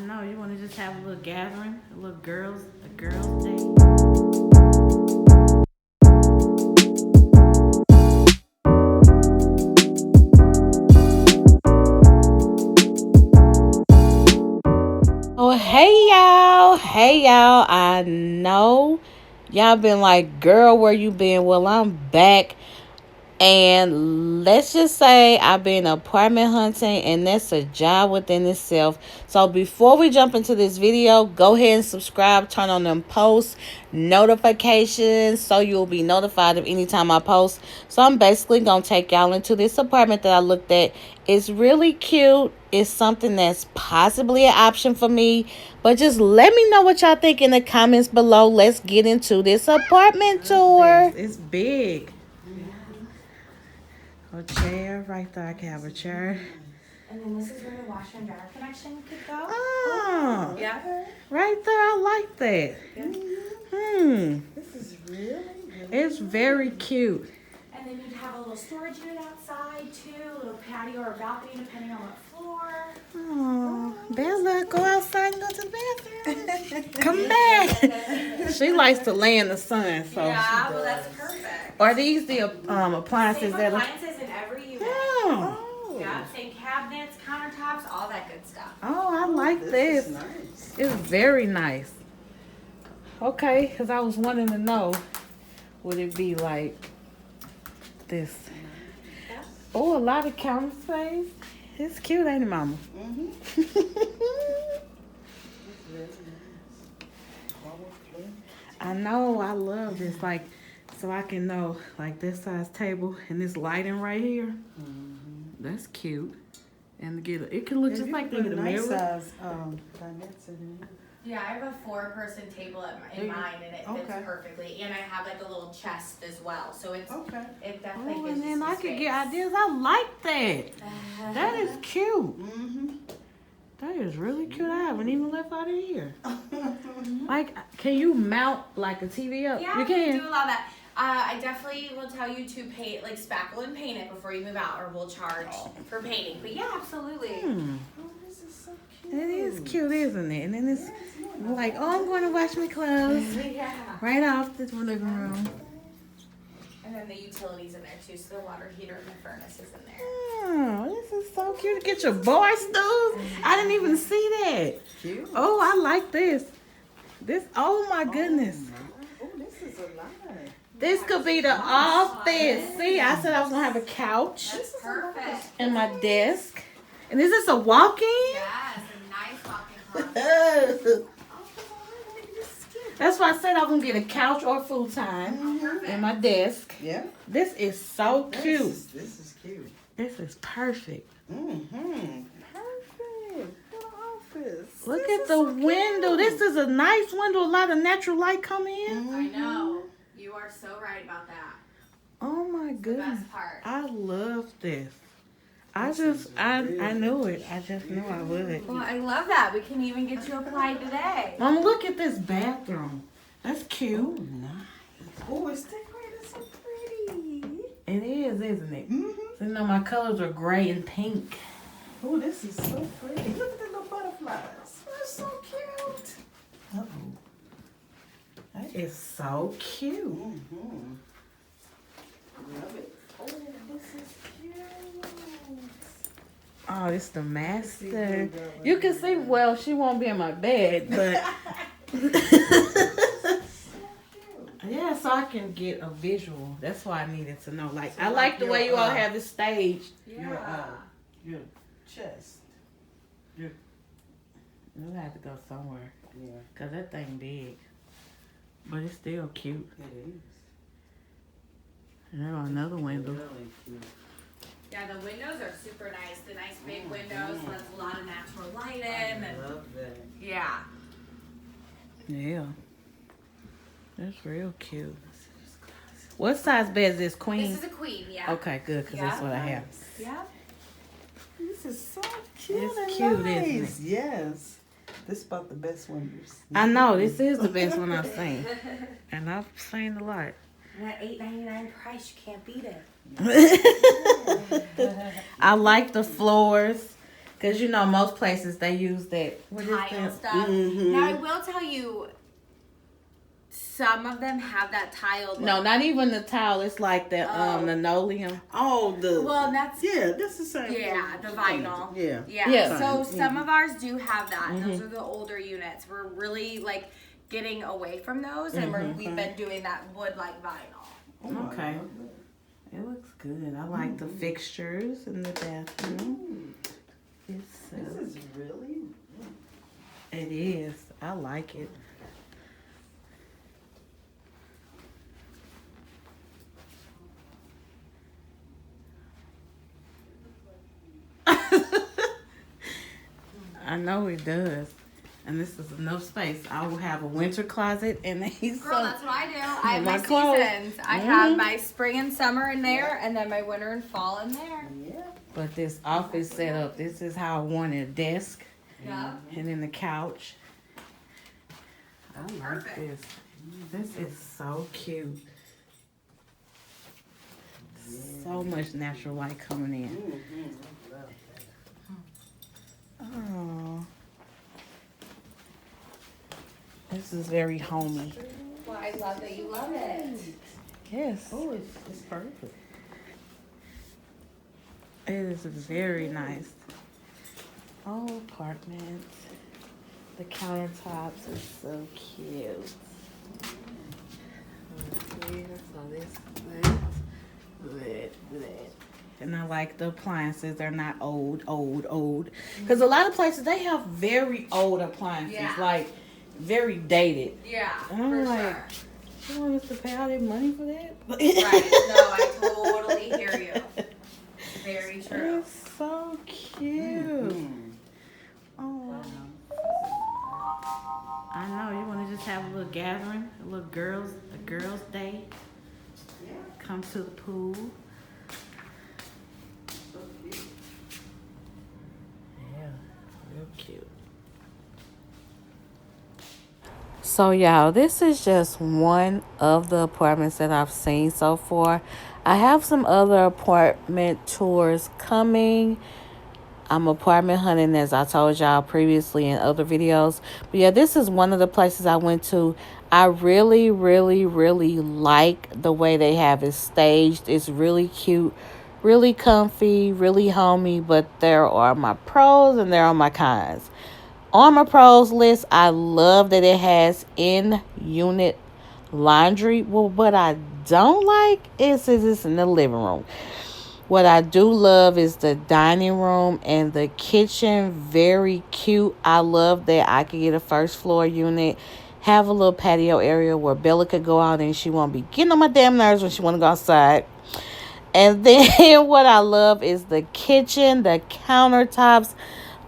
know. You want to just have a little gathering, a girls day. Oh, hey y'all. I know y'all been like, girl, where you been? Well, I'm back. And let's just say I've been apartment hunting, and that's a job within itself. So before we jump into this video, go ahead and subscribe, turn on them post notifications so you'll be notified of any time I post. So I'm basically going to take y'all into this apartment that I looked at. It's really cute. It's something that's possibly an option for me. But just let me know what y'all think in the comments below. Let's get into this apartment tour. It's big. A chair right there. I can have a chair. And then this is where the washer and dryer connection could go. Oh, Yeah. Right there. I like that. This is really It's very cute. And then you'd have a little storage unit outside too, a little patio or balcony depending on what floor. Oh, Bella, go outside and go to the bathroom. Come back. She likes to lay in the sun, so. Yeah, well that's perfect. Are these the appliances Same that are? appliances in every unit. Oh. Yeah, same cabinets, countertops, all that good stuff. Oh, I like this. is nice. It's very nice. Okay, because I was wanting to know, would it be like this? Yeah. Oh, a lot of counter space. It's cute, ain't it, Mama? I know. I love this. Like, so I can know, like, this size table and this lighting right here. That's cute. And to get it can look just like the mirror. Size, dinette in it. Yeah, I have a 4-person table in mine, and it fits perfectly. And I have like a little chest as well, so it's it definitely Oh, gives and you then some I could space. get ideas. I like that. That is cute. That is really cute. I haven't even left out of here. Like, can you mount like a TV up? Yeah, You can. we do allow that. I definitely will tell you to paint, like spackle and paint it before you move out, or we'll charge for painting. But yeah, absolutely. Oh, this is so cute. It is cute, isn't it? And then it's like, oh, I'm going to wash my clothes Yeah. right off this living room. And then the utilities in there too, so the water heater and the furnace is in there. Oh, this is so cute. Get your bar stools. I didn't even see that. Cute. Oh, I like this. Oh my goodness. Oh, this is a lot. This could be the office. See, I said I was going to have a couch That's perfect. and my desk. And is this a walk-in? Yes, a nice walk-in closet. That's why I said I was going to get a couch or full-time and my desk. Yeah. This is so cute. This is cute. This is perfect. Perfect. What an office. Look at the window. This is a nice window. A lot of natural light coming in. I know. You are so right about that. Oh my The goodness. best part. I love this. I knew it. I just knew I would. Well, I love that. We can even get you applied today. Mama, look at this bathroom. That's cute. Nice. Oh, it's decorated so pretty. It is, isn't it? So, you know, my colors are gray and pink. Oh, this is so pretty. Look at the little butterflies. They're so cute. Uh-oh. That is so cute. Love it. Oh, this is cute. Oh, it's the master. You can see, well, she won't be in my bed, but yeah, so I can get a visual. That's why I needed to know. Like, So I like the way you all have it staged. Your chest. We'll have to go somewhere. Yeah, Because that thing big. But it's still cute. it is. And there's another window. Really cute. Yeah, the windows are super nice. The nice big windows lets a lot of natural light in. I love that. Yeah. Yeah. That's real cute. What size bed is this, queen? This is a queen, yeah. Okay, good, because that's what I have. Yeah. This is so cute. It's and cute, nice. isn't it? Yes. This is about the best one you've seen. I know, this is the best one I've seen. And I've seen a lot. And at $8.99 price, you can't beat it. I like the floors. Because you know, most places they use that. What is tile that? stuff. Now I will tell you, some of them have that tile. No, not even the tile. It's like the linoleum. Oh, Well, that's that's the same. yeah, the vinyl. Yeah. Yeah. So some of ours do have that. Those are the older units. We're really like getting away from those, and we've been doing that wood like vinyl. Okay. It looks good. I like the fixtures in the bathroom. It's, This is really. it is. I like it. I know it does. And this is enough space. I will have a winter closet and these. Girl, that's what I do. I have My my clothes. seasons. I have my spring and summer in there, and then my winter and fall in there. Yeah. But this office setup, this is how I wanted a desk Yeah. and then the couch. I like Perfect. this. This is so cute. So much natural light coming in. Oh. This is very homey. Well, I love that you love it. Yes. Oh, it's perfect. It is very nice. Oh, apartment. The countertops are so cute. So this, and I like the appliances. They're not old. Because a lot of places, they have very old appliances. Yeah. Like, very dated. Yeah, And I'm for like, sure. you want us to pay all that money for that? Right. No, I totally hear you. Very true. It's so cute. Oh. I know, you want to just have a little gathering, a girls' day. Come to the pool. Yeah, real cute. So y'all, this is just one of the apartments that I've seen so far. I have some other apartment tours coming. I'm apartment hunting, as I told y'all previously in other videos. But yeah, this is one of the places I went to. I really, really, really like the way they have it staged. It's really cute, really comfy, really homey. But there are my pros and there are my cons. On my pros list, I love that it has in-unit laundry. Well, what I don't like is it's in the living room. What I do love is the dining room and the kitchen. Very cute. I love that I could get a first floor unit, have a little patio area where Bella could go out and she won't be getting on my damn nerves when she want to go outside. And then what I love is the kitchen, the countertops,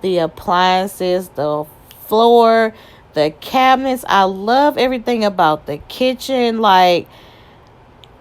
the appliances, the floor, the cabinets. I love everything about the kitchen. Like,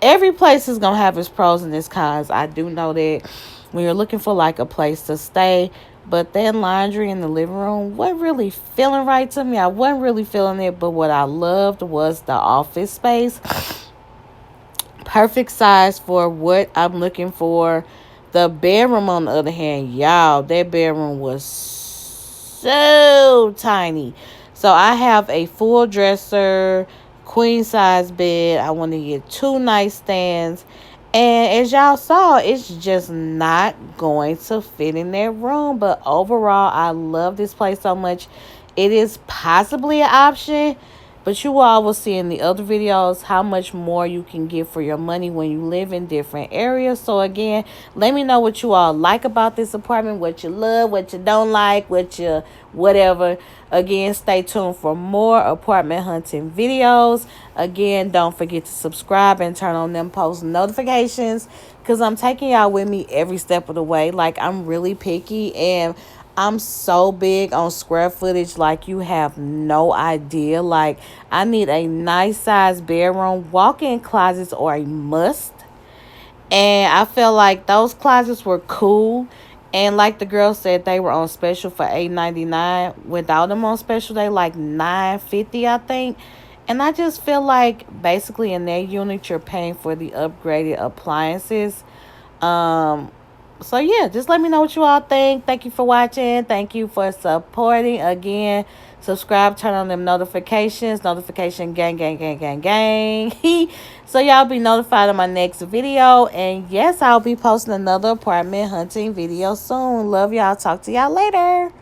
every place is going to have its pros and its cons. I do know that when you're looking for like a place to stay. But that laundry in the living room wasn't really feeling right to me. I wasn't really feeling it. But what I loved was the office space. Perfect size for what I'm looking for. The bedroom, on the other hand, y'all, that bedroom was so tiny. So I have a full dresser, queen size bed. I want to get 2 nightstands. And as y'all saw, it's just not going to fit in that room. But overall, I love this place so much. It is possibly an option. But you all will see in the other videos how much more you can get for your money when you live in different areas. So again, let me know what you all like about this apartment, what you love, what you don't like, what you whatever. Again, stay tuned for more apartment hunting videos. Again, don't forget to subscribe and turn on them post notifications, because I'm taking y'all with me every step of the way. Like, I'm really picky and I'm so big on square footage, like you have no idea. Like, I need a nice size bedroom. Walk-in closets are a must. And I felt like those closets were cool. And like the girl said, they were on special for $8.99. Without them on special, they like $9.50, I think. And I just feel like basically in that unit, you're paying for the upgraded appliances. So yeah, just let me know what you all think. Thank you for watching. Thank you for supporting. Again, subscribe, turn on them notifications. Notification gang, gang, gang, gang, gang. So y'all be notified of my next video. And yes, I'll be posting another apartment hunting video soon. Love y'all. Talk to y'all later.